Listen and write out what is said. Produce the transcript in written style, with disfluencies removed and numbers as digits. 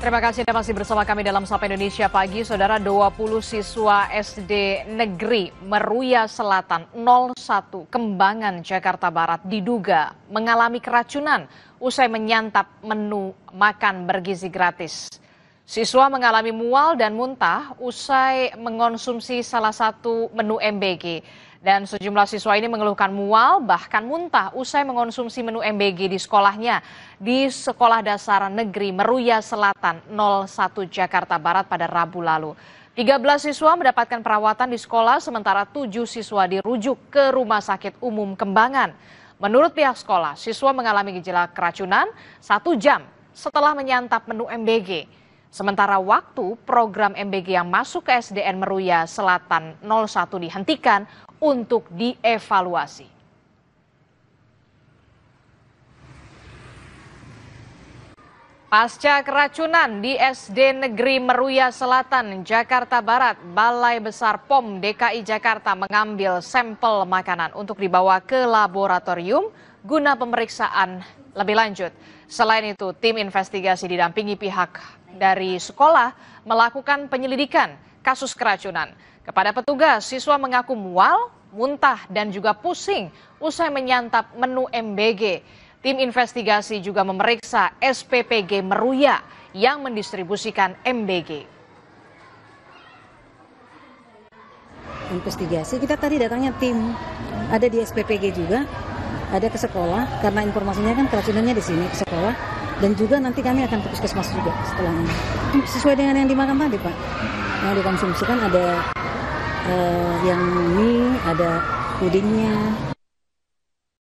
Terima kasih Anda masih bersama kami dalam Sapa Indonesia Pagi. Saudara, 20 siswa SD Negeri Meruya Selatan 01 Kembangan, Jakarta Barat diduga mengalami keracunan usai menyantap menu makan bergizi gratis. Siswa mengalami mual dan muntah usai mengonsumsi salah satu menu MBG. Dan sejumlah siswa ini mengeluhkan mual bahkan muntah usai mengonsumsi menu MBG di sekolahnya di Sekolah Dasar Negeri Meruya Selatan 01 Jakarta Barat pada Rabu lalu. 13 siswa mendapatkan perawatan di sekolah sementara 7 siswa dirujuk ke Rumah Sakit Umum Kembangan. Menurut pihak sekolah, siswa mengalami gejala keracunan 1 jam setelah menyantap menu MBG. Sementara waktu program MBG yang masuk ke SDN Meruya Selatan 01 dihentikan untuk dievaluasi. Pasca keracunan di SD Negeri Meruya Selatan, Jakarta Barat, Balai Besar POM DKI Jakarta mengambil sampel makanan untuk dibawa ke laboratorium guna pemeriksaan lebih lanjut. Selain itu, tim investigasi didampingi pihak dari sekolah melakukan penyelidikan kasus keracunan. Kepada petugas, siswa mengaku mual, muntah, dan juga pusing usai menyantap menu MBG. Tim investigasi juga memeriksa SPPG Meruya yang mendistribusikan MBG. Investigasi, kita tadi datangnya tim, ada di SPPG juga, ada ke sekolah, karena informasinya kan keracunannya di sini, ke sekolah, dan juga nanti kami akan ke puskesmas juga setelah ini. Sesuai dengan yang dimakan tadi, Pak. Yang dikonsumsikan ada yang mie, ada pudingnya,